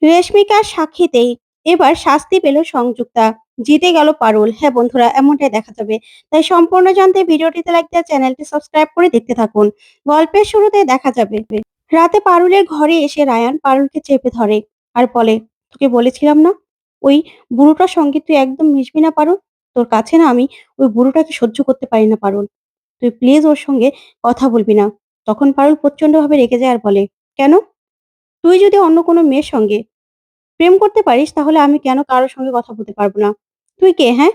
রেশমিকার সাক্ষীতেই এবার শাস্তি পেল সংযুক্তা। জিতে গেল পারুল। হ্যাঁ বন্ধুরা, এমনটাই দেখা যাবে। তাই সম্পূর্ণ জানতে ভিডিওটিতে লাইক দিয়ে চ্যানেলটি সাবস্ক্রাইব করে দেখতে থাকুন। গল্পের শুরুতে দেখা যাবে রাতে পারুলের ঘরে এসে রায়ান পারুলকে চেপে ধরে আর বলে, তোকে বলেছিলাম না ওই বুড়োটার সঙ্গে তুই একদম মিশবি না পারুল। তোর কাছে না আমি ওই বুড়োটাকে সহ্য করতে পারি না পারুল। তুই প্লিজ ওর সঙ্গে কথা বলবি না। তখন পারুল প্রচন্ডভাবে রেগে যায় আর বলে, কেন? তুই যদি অন্য কোনো মেয়ের সঙ্গে প্রেম করতে পারিস তাহলে আমি কেন কারো সঙ্গে কথা বলতে পারবো না? তুই কে, হ্যাঁ?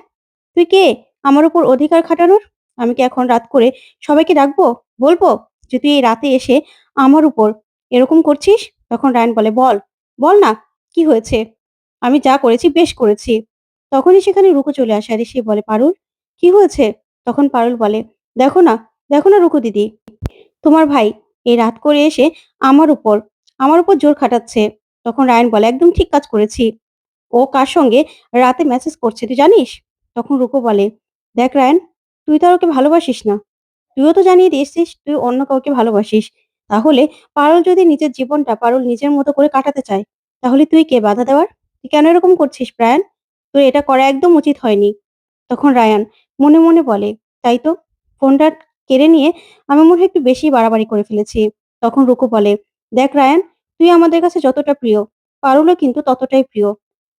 তুই কে আমার উপর অধিকার খাটানোর? আমি কি এখন রাত করে সবাইকে ডাকবো? বলবো যে তুই এই রাতে এসে আমার উপর এরকম করছিস? তখন রায়ান বলে, বল, বল না, কি হয়েছে? আমি যা করেছি বেশ করেছি। তখনই সেখানে রুকু চলে আসে আর সে বলে, পারুল, কি হয়েছে? তখন পারুল বলে, দেখো না, দেখো না রুকু দিদি, তোমার ভাই এই রাত করে এসে আমার উপর আমার উপর জোর খাটাচ্ছে। তখন রায়ান বলে, একদম ঠিক কাজ করেছি। ও কার সঙ্গে রাতে মেসেজ করছে তুই জানিস? তখন রূপো বলে, দেখ রায়ান, তুই তো আর ওকে ভালোবাসিস না। তুইও তো জানিয়ে দিয়েছিস তুই অন্য কাউকে ভালোবাসিস। তাহলে পারুল যদি নিজের জীবনটা পারুল নিজের মতো করে কাটাতে চায়, তাহলে তুই কে বাধা দেওয়ার? তুই কেন এরকম করছিস রায়ান? তোর এটা করা একদম উচিত হয়নি। তখন রায়ান মনে মনে বলে, তাই তো, ফোনটা কেড়ে নিয়ে আমি মনে হয় একটু বেশি বাড়াবাড়ি করে ফেলেছি। তখন রুকু বলে, দেখ রায়ান, তুই আমাদের কাছে যতটা প্রিয়, পারুলও কিন্তু ততটাই প্রিয়।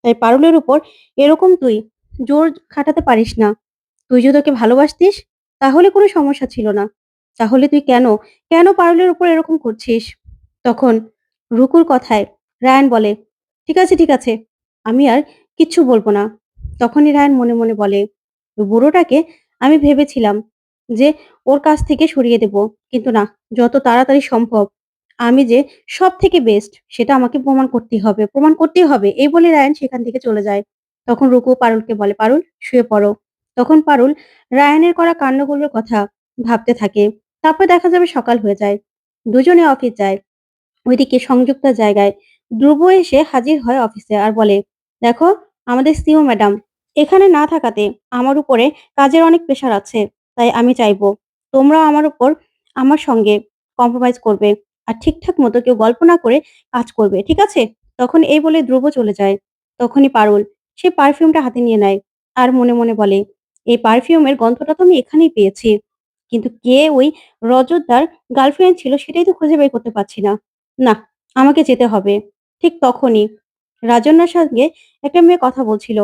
তাই পারুলের উপর এরকম তুই জোর খাটাতে পারিস না। তুই যদি ওকে ভালোবাসতিস তাহলে কোনো সমস্যা ছিল না। তাহলে তুই কেন কেন পারুলের উপর এরকম করছিস? তখন রুকুর কথায় রায়ান বলে, ঠিক আছে ঠিক আছে, আমি আর কিচ্ছু বলবো না। তখনই রায়ান মনে মনে বলে, ওই বুড়োটাকে আমি ভেবেছিলাম যে ওর কাছ থেকে সরিয়ে দেব, কিন্তু না, যত তাড়াতাড়ি সম্ভব আমি যে সব থেকে বেস্ট সেটা আমাকে প্রমাণ করতেই হবে, প্রমাণ করতেই হবে। এই বলে রায়ান সেখান থেকে চলে যায়। তখন রুকু পারুলকে বলে, পারুল শুয়ে পড়ো। তখন পারুল রায়ানের করা কাণ্ডগুলোর কথা ভাবতে থাকে। তারপর দেখা যাবে সকাল হয়ে যায়। দুজনে অফিস যায়। ওইদিকে সংযুক্তার জায়গায় ধ্রুব এসে হাজির হয় অফিসে আর বলে, দেখো, আমাদের সিও ম্যাডাম এখানে না থাকাতে আমার উপরে কাজের অনেক প্রেশার আছে। তাই আমি চাইবো তোমরা আমার উপর আমার সঙ্গে কম্প্রোমাইজ করবে আর ঠিকঠাক মতো কেউ গল্প না করে কাজ করবে, ঠিক আছে? তখন এই বলে ধ্রুব চলে যায়। তখনই পারুল সে পারফিউমটা হাতে নিয়ে নেয় আর মনে মনে বলে, এই পারফিউমের গন্ধটা তো আমি এখানেই পেয়েছি, কিন্তু কে ওই রজতদার গার্লফ্রেন্ড ছিল সেটাই তো খুঁজে বের করতে পারছি না। না, আমাকে যেতে হবে। ঠিক তখনই রাজন্যার সঙ্গে একটা মেয়ে কথা বলছিল।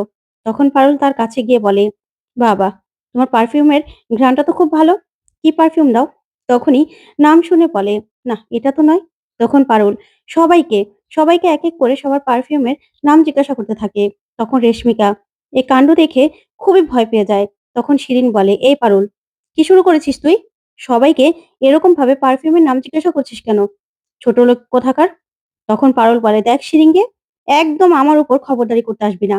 তখন পারুল তার কাছে গিয়ে বলে, বাবা, তোমার পারফিউমের ঘ্রাণটা তো খুব ভালো। কি পারফিউম দাও? তখনই নাম শুনে বলে, না এটা তো নয়। তখন পারুল সবাইকে সবাইকে এক এক করে সবার পারফিউমের নাম জিজ্ঞাসা করতে থাকে। তখন রেশমিকা এই কাণ্ড দেখে খুবই ভয় পেয়ে যায়। তখন শিরিন বলে, এই পারুল, কি শুরু করেছিস তুই? সবাইকে এরকম ভাবে পারফিউমের নাম জিজ্ঞাসা করছিস কেন? ছোট লোক কোথাকার। তখন পারুল বলে, দেখ শিরিঙ্গে, একদম আমার উপর খবরদারি করতে আসবি না।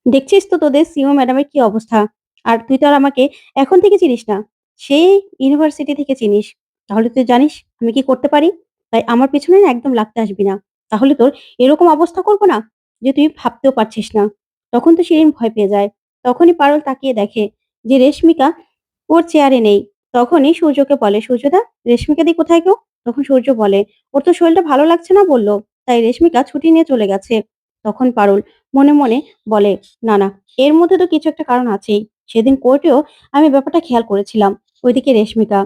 দেখছিস তো তোদের সিও ম্যাডামের কি অবস্থা। আর তুই তো আর আমাকে এখন থেকে চিনিস না, সেই ইউনিভার্সিটি থেকে চিনিস। তাহলে তুই জানিস আমি কি করতে পারি। তাই আমার পেছনে না একদম লাগতে আসবি না। তাহলে তোর এরকম অবস্থা করবো না যে তুই ভাবতেও পারছিস না। তখন তো শিরিন ভয় পেয়ে যায়। তখনই পারুল তাকিয়ে দেখে যে রেশমিকা ওর চেয়ারে নেই। তখনই সূর্যকে বলে, সূর্যদা, রেশমিকা দি কোথায় গো? তখন সূর্য বলে, ওর তো শরীরটা ভালো লাগছে না বললো, তাই রেশমিকা ছুটি নিয়ে চলে গেছে। তখন পারুল মনে মনে বলে, না না, এর মধ্যে তো কিছু একটা কারণ আছেই। সেদিন কোর্টেও আমি ব্যাপারটা খেয়াল করেছিলাম। ওইদিকে রেশমিকা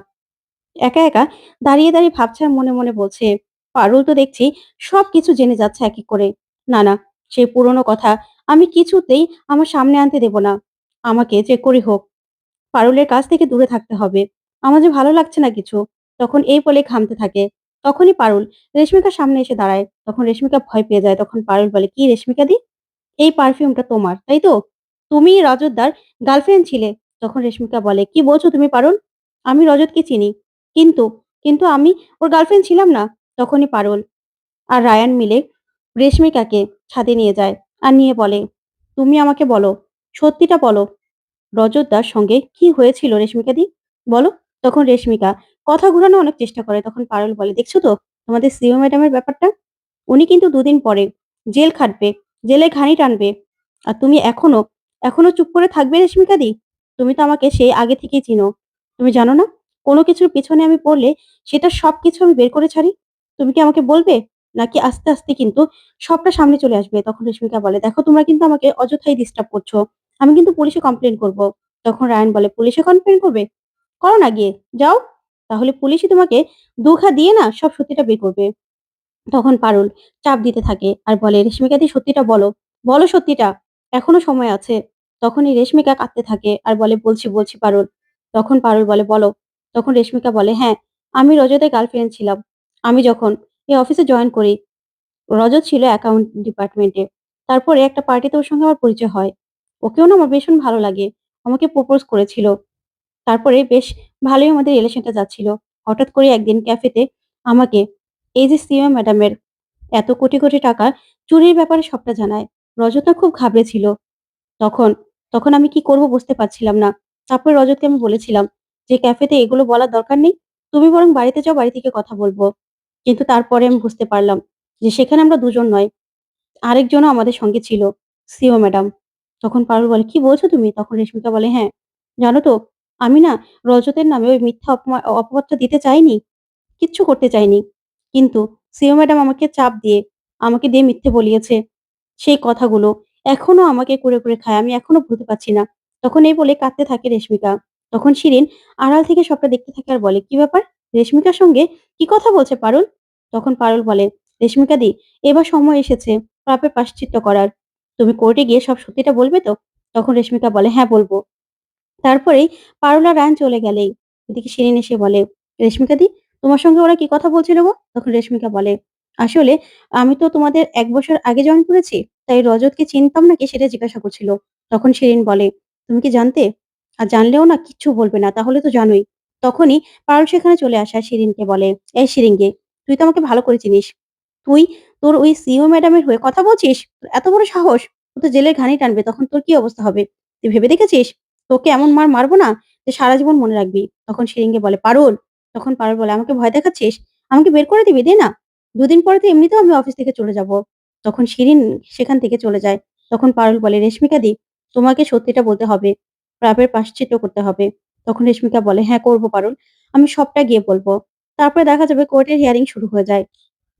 একা একা দাঁড়িয়ে দাঁড়িয়ে ভাবছে আর মনে মনে বলছে, পারুল তো দেখছি সবকিছু জেনে যাচ্ছে এক এক করে। না না, সেই পুরনো কথা আমি কিছুতেই আমার সামনে আনতে দেব না। আমাকে যে করি হোক পারুলের কাছ থেকে দূরে থাকতে হবে। আমার যে ভালো লাগছে না কিছু। তখন এই বলে ঘামতে থাকে। তখনই পারুল রেশমিকার সামনে এসে দাঁড়ায়। তখন রেশমিকা ভয় পেয়ে যায়। তখন পারুল বলে, কি রেশমিকা দি, এই পারফিউমটা তোমার, তাই তো? তুমি রজতদার গার্লফ্রেন্ড ছিলে। তখন রেশমিকা বলে, কি বলছো তুমি পারুল? আমি রজতকে চিনি। কিন্তু কিন্তু আমি ওর গার্লফ্রেন্ড ছিলাম না। তখনই পারুল আর রায়ান মিলে রেশমিকাকে ছাদে নিয়ে যায় আর নিয়ে বলে, তুমি আমাকে বলো, সত্যিটা বলো, রজতদার সঙ্গে কি হয়েছিল রেশমিকাদি? বলো। তখন রেশমিকা কথা ঘুরানোর অনেক চেষ্টা করে। তখন পারুল বলে, দেখছো তো তোমাদের সিও ম্যাডামের ব্যাপারটা? উনি কিন্তু দুদিন পরে জেল খাটবে, জেলে ঘানি টানবে। আর তুমি এখনো এখনো চুপ করে থাকবে রেশমিকাদি? তুমি তো আমাকে সেই আগে থেকেই চিনো। তুমি জানো না, কোনো কিছুর পিছনে আমি পড়লে সেটা সবকিছু আমি বের করে ছাড়ি। তুমি কি আমাকে বলবে নাকি আস্তে, আস্তে কিন্তু সবটা সামনে চলে আসবে? তখন রেশমিকা বলে, "দেখো তোমরা কিন্তু আমাকে অযথাই ডিস্টার্ব করছো। আমি কিন্তু পুলিশে কমপ্লেইন করব।" তখন রায়ান বলে, "পুলিশে কমপ্লেইন করবে? করো না গিয়ে, যাও। তাহলে পুলিশই তোমাকে দুঘা দিয়ে না সব সত্যিটা বের করবে।" তখন পারুল চাপ দিতে থাকে আর বলে, "রেশমিকাদি সত্যিটা বলো। বলো সত্যিটা। এখনো সময় আছে।" তখনই রেশমিকা কাঁদতে থাকে আর বলে, "বলছি, বলছি পারুল।" তখন পারুল বলে, "বলো।" তখন রেশমিকা বলে, "হ্যাঁ, আমি রজতের গার্লফ্রেন্ড ছিলাম। আমি যখন এই অফিসে জয়েন করি, রজত ছিল অ্যাকাউন্ট ডিপার্টমেন্টে। তারপরে একটা পার্টিতে ওর সঙ্গে আমার পরিচয় হয়। ওকেও না আমার ভীষণ ভালো লাগে। আমাকে প্রপোজ করেছিল। তারপরে বেশ ভালোই আমাদের রিলেশনটা যাচ্ছিল। হঠাৎ করে একদিন ক্যাফেতে আমাকে এই যে সিএম ম্যাডামের এত কোটি, কোটি টাকা চুরির ব্যাপারে সবটা জানায়। রজত না খুব ঘাবড়েছিল। তখন, তখন আমি কি করব বুঝতে পারছিলাম না। তারপরে রজতকে আমি বলেছিলাম যে, "ক্যাফেতে এগুলো বলার দরকার নেই। তুমি বরং বাড়িতে যাও, বাড়ি থেকে কথা বলব।" কিন্তু তারপরে আমি বুঝতে পারলাম যে সেখানে আমরা দুজন নয়, আরেকজনও আমাদের সঙ্গে ছিল, সিও ম্যাডাম। তখন পারুল বলে, "কি বলছো তুমি?" তখন রেশমিকা বলে, "হ্যাঁ, জানো তো আমি না রজতের নামে ওই মিথ্যা অপবাদটা দিতে চাইনি। কিচ্ছু করতে চাইনি। কিন্তু সিও ম্যাডাম আমাকে দিয়ে মিথ্যে বলিয়েছে। সেই কথাগুলো এখনো আমাকে কুরে, কুরে খায়। আমি এখনো ভুলতে পারছি না।" তখন এই বলে কাঁদতে থাকে রেশমিকা। তখন শিরিন আড়াল থেকে সবটা দেখতে থাকে আর বলে, "কি ব্যাপার? রেশমিকার সঙ্গে কি কথা বলছে পারুল?" তখন পারুল বলে, "রেশমিকাদি, এবার সময় এসেছে পাপের প্রায়শ্চিত্ত করার। তুমি কোর্টে গিয়ে সব সত্যিটা বলবে তো?" তখন রেশমিকা বলে, "হ্যাঁ, বলব।" তারপরেই পারুল আর রায়ান চলে গেলেই এদিকে শিরিন এসে বলে, "রেশমিকাদি, তোমার সঙ্গে ওরা কি কথা বলছিল গো?" তখন রেশমিকা বলে, "আসলে আমি তো তোমাদের ১ বছর আগে জয়েন করেছি। তাই রজতকে চিনতাম নাকি সেটা জিজ্ঞাসা করছিল।" তখন শিরিন বলে, "তুমি কি জানতে? আর জানলেও না কিচ্ছু বলবে না। তাহলে তো জানোই।" তখনই পারুল সেখানে চলে আসে আর শিরিনকে বলে, "এই শিরিঙ্গে, তুই তো আমাকে ভালো করে চিনিস। তুই তোর ওই সিইও ম্যাডামের হয়ে কথা বলছিস? তোর এত বড় সাহস? ও তো জেলের ঘানি টানবে। তখন তোর কি অবস্থা হবে? তুই ভেবে দেখেছিস? তোকে এমন মার মারবো না যে সারা জীবন মনে রাখবি।" তখন শিরিঙ্গে বলে, "পারুল।" তখন পারুল বলে, "আমাকে ভয় দেখাচ্ছিস? আমাকে বের করে দিবি? দে না। ২ দিন পরে তো এমনিতেও আমি অফিস থেকে চলে যাব।" তখন শিরিন সেখান থেকে চলে যায়। তখন পারুল বলে, "রেশমিকাদি, তোমাকে সত্যিটা বলতে হবে। পাপের প্রায়শ্চিত্ত করতে হবে।" তখন রেশমিকা বলে, "হ্যাঁ, করব পারুল। আমি সবটা গিয়ে বলব।" তারপরে দেখা যাবে কোর্টের হিয়ারিং শুরু হয়ে যায়।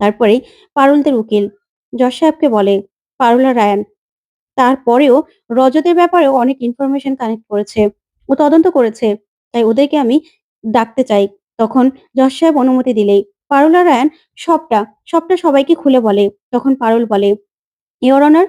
তারপরেই পারুলদের উকিল জজ সাহেবকে বলে, "পারুল আর রায়ান, তারপরেও রজতের ব্যাপারেও অনেক ইনফরমেশন কালেক্ট করেছে। ও তদন্ত করেছে। তাই ওদেরকে আমি ডাকতে চাই।" তখন জজ সাহেব অনুমতি দিলেই পারুল আর রায়ান সবটা, সবটা সবাইকে খুলে বলে। তখন পারুল বলে, "ইওর অনার,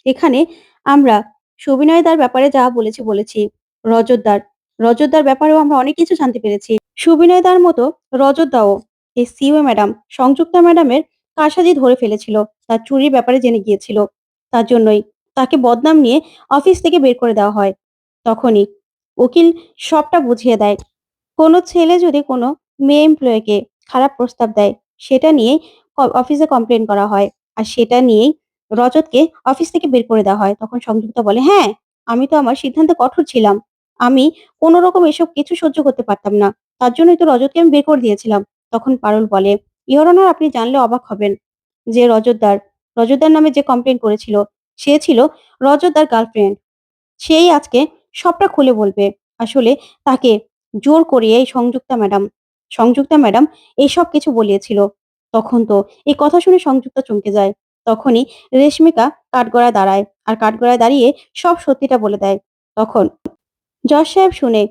এখানে আমরা সুবিনয় দার ব্যাপারে যা বলেছি। রজতদার, রজতদার ব্যাপারেও আমরা অনেক কিছু জানতে পেরেছি। সুবিনয় দার মতো রজতদাও এই সিইও ম্যাডাম সংযুক্তা ম্যাডামের কারসাজি ধরে ফেলেছিল। তার চুরির ব্যাপারে জেনে গিয়েছিল। তার জন্যই তাকে বদনাম নিয়ে অফিস থেকে বের করে দেওয়া হয়।" তখনই উকিল সবটা বুঝিয়ে দেয়। কোনো ছেলে যদি কোনো মেয়ে এমপ্লয়িকে খারাপ প্রস্তাব দেয়, সেটা নিয়েই অফিসে কমপ্লেইন করা হয়। আর সেটা নিয়েই রজতকে অফিস থেকে বের করে দেওয়া হয়। তখন সংযুক্তা বলে, "হ্যাঁ, আমি তো আমার সিদ্ধান্তে কঠোর ছিলাম। আমি কোন রকম এসব কিছু সহ্য করতে পারতাম না। তার জন্যই তো রজতকে আমি বের করে দিয়েছিলাম।" তখন পারুল বলে, "ইওর অনার, আপনি জানলে অবাক হবেন যে রজতদার নামে যে কমপ্লেইন করেছিল, সে ছিল রজতদার গার্লফ্রেন্ড। সেই আজকে সবটা খুলে বলবে। আসলে তাকে জোর করিয়ে এই সংযুক্তা ম্যাডাম এইসব কিছু বলিয়েছিল।" তখন তো এই কথা শুনে সংযুক্তা চমকে যায়। তখনই রেশমিকা কাঠগড়ায় দাঁড়ায়। আর কাঠগড়ায় দাঁড়িয়ে সব সত্যিটা বলে দেয়। তখন জজ সাহেব শুনে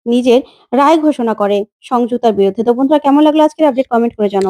নিজের রায় ঘোষণা করে সংযুক্তার বিরুদ্ধে। তো বন্ধুরা, কেমন লাগলো আজকের আপডেট? কমেন্ট করে জানাও।